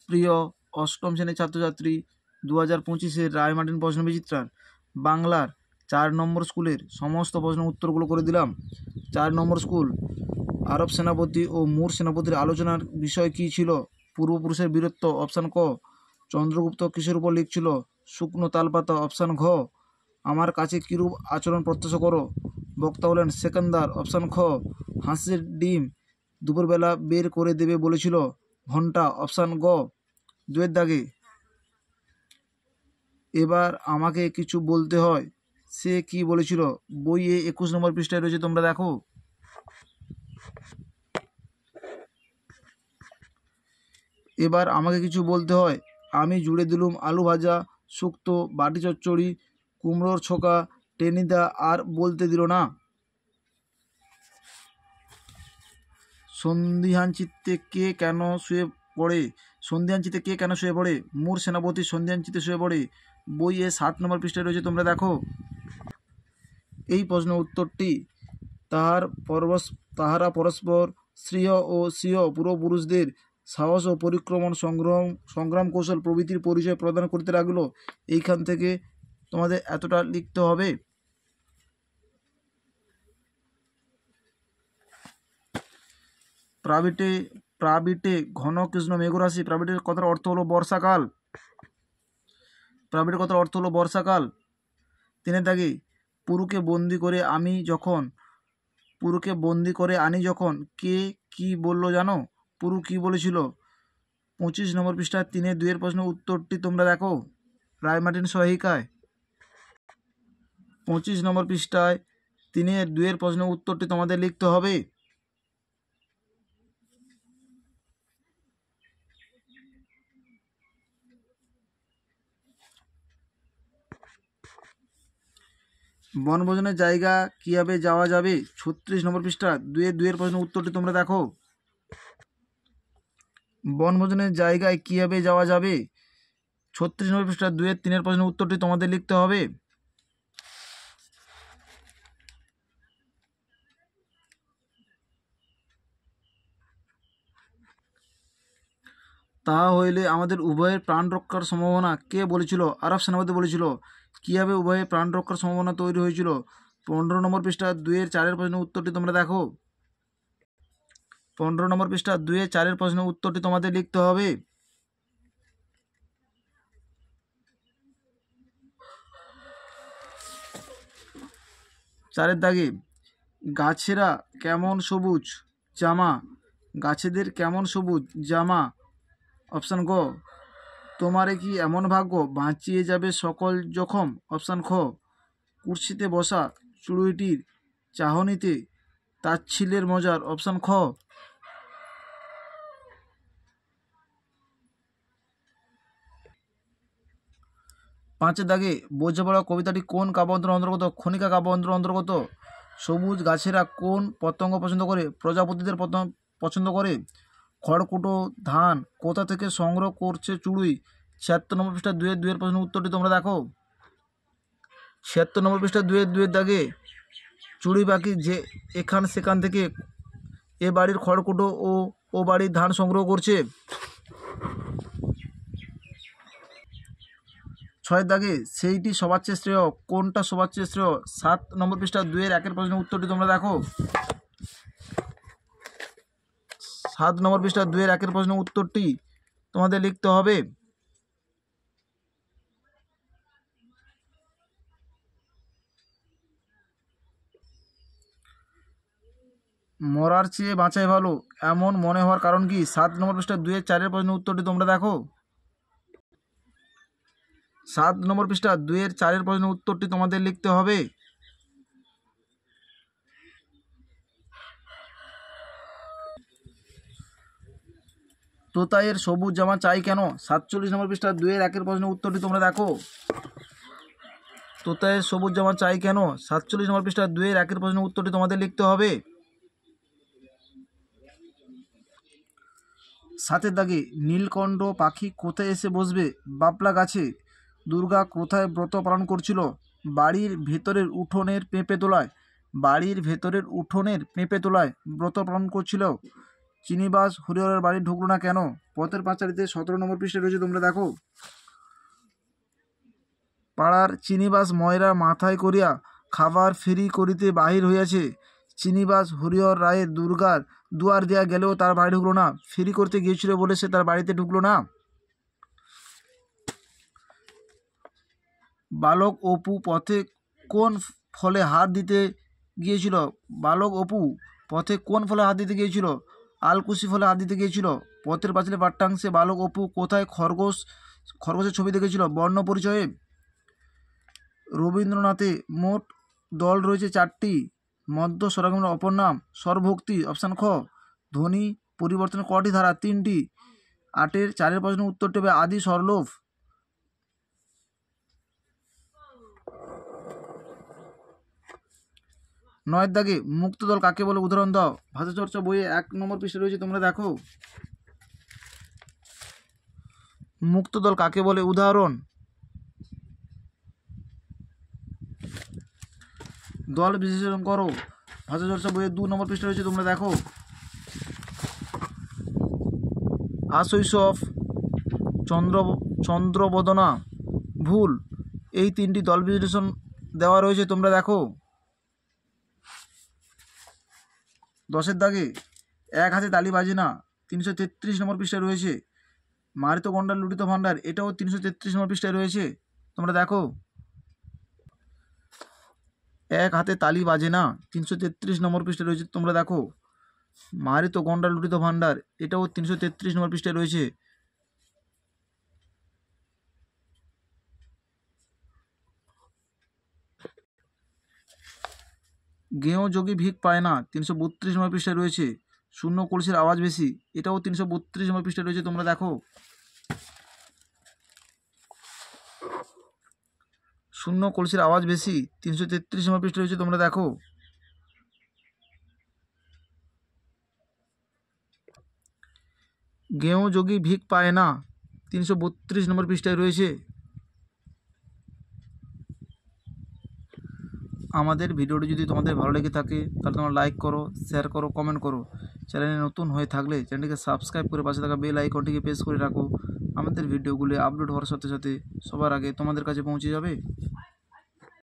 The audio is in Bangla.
প্রিয় অষ্টম শ্রেণীর ছাত্রছাত্রী, 2025-এর রায়মার্টিন প্রশ্ন বিচিত্রার বাংলার 4 নম্বর স্কুলের সমস্ত প্রশ্ন উত্তরগুলো করে দিলাম। 4 নম্বর স্কুল, আরব সেনাপতি ও মুর সেনাপতির আলোচনার বিষয় কী ছিল? পূর্বপুরুষের বীরত্ব। অপশান ক। চন্দ্রগুপ্ত কিসের উপর লিখছিল? শুকনো তালপাতা। অপশান ঘ। আমার কাছে কিরূপ আচরণ প্রত্যাশা করো? বক্তা হলেন সেকেন্দার। অপশান খ। হাঁসের ডিম দুপুরবেলা বের করে দেবে বলেছিল ঘণ্টা। অপশান গ। 2 দাগে, এবার আমাকে কিছু বলতে হয়, সে কি বলেছিল? বইয়ে 21 নম্বর পৃষ্ঠায় রয়েছে, তোমরা দেখো। এবার আমাকে কিছু বলতে হয়, আমি জুড়ে দিলুম আলু ভাজা, শুক্তো, বাটি চচ্চড়ি, কুমড়োর ছোকা, টেনিদা আর বলতে দিল না। সন্ধিহান চিত্তে কে কেন শুয়ে পড়ে? সন্ধিহান চিত্তে কে কেন শুয়ে পড়ে? মুর সেনাপতি সন্ধিহান চিত্তে শুয়ে পড়ে। বইয়ে 7 নম্বর পৃষ্ঠায় রয়েছে, তোমরা দেখো। এই প্রশ্নের উত্তরটি, তাহারা পরস্পর শ্রেয় ও স্বীয় পূর্বপুরুষদের সাহস ও পরিক্রমণ সংগ্রাম কৌশল প্রভৃতির পরিচয় প্রদান করতে লাগল। এইখান থেকে তোমাদের এতটা লিখতে হবে। প্রাবিটে ঘন কৃষ্ণ মেঘরাশি। প্রাবিটের কথার অর্থ হলো বর্ষাকাল। প্রাবিটের কথার অর্থ হলো বর্ষাকাল। 3 দাগে, পুরুকে বন্দি করে আনি যখন কে কি বলল জানো? পুরু কি বলেছিল? 25 নম্বর পৃষ্ঠায় 3-2 প্রশ্নের উত্তরটি তোমরা দেখো রায়মার্টিন সহায়িকায়। 25 নম্বর পৃষ্ঠায় 3-2 প্রশ্নের উত্তরটি তোমাদের লিখতে হবে। বনভোজনের জায়গা কীভাবে যাওয়া যাবে? 36 নম্বর পৃষ্ঠা 2-2 প্রশ্নের উত্তরটি তোমরা দেখো। বনভোজনের জায়গায় কীভাবে যাওয়া যাবে? 36 নম্বর পৃষ্ঠা 2-3 প্রশ্নের উত্তরটি তোমাদের লিখতে হবে। তাহা হইলে আমাদের উভয়ের প্রাণ রক্ষার সম্ভাবনা কে বলেছিল? আরব সেনাপতি বলেছিল। কীভাবে উভয়ের প্রাণ রক্ষার সম্ভাবনা তৈরি হয়েছিল? 15 নম্বর পৃষ্ঠা 2-4 প্রশ্নের উত্তরটি তোমরা দেখো। 15 নম্বর পৃষ্ঠা 2-4 প্রশ্নের উত্তরটি তোমাদের লিখতে হবে। 4 দাগে, গাছেরা কেমন সবুজ জামা? গাছেদের কেমন সবুজ জামা? অপশান গ। তোমারে কি এমন ভাগ্য বাঁচিয়ে যাবে সকল জখম? অপশান খ। কুর্সিতে বসা চড়ুইটির চাহনিতে তাচ্ছিল্যের মজার। অপশান খ। 5 দাগে, বোঝাপড়া কবিতাটি কোন কাব্যগ্রন্থের অন্তর্গত? খনিকা কাব্যগ্রন্থের অন্তর্গত। সবুজ গাছেরা কোন পতঙ্গ পছন্দ করে? প্রজাপতিদের পছন্দ করে। খড়কুটো ধান কোথা থেকে সংগ্রহ করছে চড়ুই? 76 নম্বর পৃষ্ঠা 2-2 প্রশ্নের উত্তরটি তোমরা দেখো। 76 নম্বর পৃষ্ঠা 2-2 দাগে, চড়ুই পাখি যে এখান সেখান থেকে এ বাড়ির খড়কুটো ও বাড়ির ধান সংগ্রহ করছে। 6 দাগে, সেইটি সবার চেয়ে শ্রেয়। কোনটা সবার চেয়ে শ্রেয়? 7 নম্বর পৃষ্ঠা 2-1 প্রশ্নের উত্তরটি তোমরা দেখো। 7 নম্বর পৃষ্ঠা 2-1 প্রশ্নের উত্তরটি তোমাদের লিখতে হবে। মরার চেয়ে বাঁচাই ভালো এমন মনে হওয়ার কারণ কি? 7 নম্বর পৃষ্ঠা 2-4 প্রশ্নের উত্তরটি তোমরা দেখো। 7 নম্বর পৃষ্ঠা 2-4 প্রশ্নের উত্তরটি তোমাদের লিখতে হবে। তোতায়ের সবুজ জামা চাই কেন? 47 নম্বর পৃষ্ঠা 2-1 প্রশ্নের উত্তরটি তোমরা দেখো। তোতায়ের সবুজ জামা চাই কেন? 47 নম্বর পৃষ্ঠা 2-1 প্রশ্নের উত্তরটি তোমাদের লিখতে হবে। 7 দাগে, নীলকণ্ঠ পাখি কোথায় এসে বসবে? বাবলা গাছে। দুর্গা কোথায় ব্রত পালন করছিল? বাড়ির ভেতরের উঠোনের পেঁপে তোলায়। বাড়ির ভেতরের উঠোনের পেঁপে তোলায় ব্রত পালন করছিল। চিনিবাস হরিহরের বাড়ি ঢুকলো না কেন? পথের পাঁচালীতে 17 নম্বর পৃষ্ঠায় রয়েছে, তোমরা দেখো। পাড়ার চিনিবাস ময়রা মাথায় করিয়া খাবার ফেরি করিতে বাহির হইয়াছে। চিনিবাস হরিহর রায়ের দুর্গার দুয়ার দেয়া গেলেও তার বাড়ি ঢুকলো না। ফেরি করতে গিয়েছিল বলে সে তার বাড়িতে ঢুকলো না। বালক অপু পথে কোন ফলে হাত দিতে গিয়েছিল? বালক অপু পথে কোন ফলে হাত দিতে গিয়েছিল? আলকুশি ফলে হাত দিতে গিয়েছিল। পথের পাঁচালী পাঠ্যাংশে বালক অপু কোথায় খরগোশের ছবি দেখেছিল? বর্ণ পরিচয়ে। রবীন্দ্রনাথে মোট দল রয়েছে 4টি। মধ্য স্বরাগমের অপর নাম স্বরভক্তি, অপশান খ। ধ্বনি পরিবর্তনের কটি ধারা? 3টি। 8-এর 4-এর প্রশ্নের উত্তরটি হবে আদি স্বরলোপ। 9-এর দাগে মুক্ত দল কাকে বলে? উদাহরণ দাও। ভাষা চর্চা বইয়ে 1 নম্বর পৃষ্ঠা রয়েছে, তোমরা দেখো। মুক্ত দল কাকে বলে? উদাহরণ। দল বিশ্লেষণ করো। ভাষা চর্চা বইয়ে 2 নম্বর পৃষ্ঠা রয়েছে, তোমরা দেখো। আশৈশব, চন্দ্রবদনা, ভুল, এই 3টি দল বিশ্লেষণ দেওয়া রয়েছে, তোমরা দেখো। 10-এর দাগে এক হাতে তালি বাজে না, 333 নম্বর পৃষ্ঠায় রয়েছে। মারিত গন্ডার লুটিত ভাণ্ডার, এটাও 333 নম্বর পৃষ্ঠায় রয়েছে, তোমরা দেখো। এক হাতে তালি বাজে না, 333 নম্বর পৃষ্ঠায় রয়েছে, তোমরা দেখো। মারিত গন্ডার লুটিত ভাণ্ডার, এটাও 333 নম্বর পৃষ্ঠায় রয়েছে। গেঁয়ো যোগী ভিক পায় না, 332 নম্বর পৃষ্ঠায় রয়েছে। শূন্য কলসির আওয়াজ বেশি, এটাও 332 নম্বর পৃষ্ঠায় রয়েছে, তোমরা দেখো। শূন্য কলসির আওয়াজ বেশি, 333 নম্বর পৃষ্ঠায় রয়েছে, তোমরা দেখো। গেঁয়ো যোগী ভিক পায় না, 332 নম্বর পৃষ্ঠায় রয়েছে। আমাদের ভিডিওটি যদি তোমাদের ভালো লেগে থাকে তাহলে তোমরা লাইক করো, শেয়ার করো, কমেন্ট করো। চ্যানেলে নতুন হয়ে থাকলে চ্যানেলটিকে সাবস্ক্রাইব করে পাশে থাকা বেল আইকনটিকে প্রেস করে রাখো। আমাদের ভিডিওগুলি আপলোড হওয়ার সাথে সাথে সবার আগে তোমাদের কাছে পৌঁছে যাবে।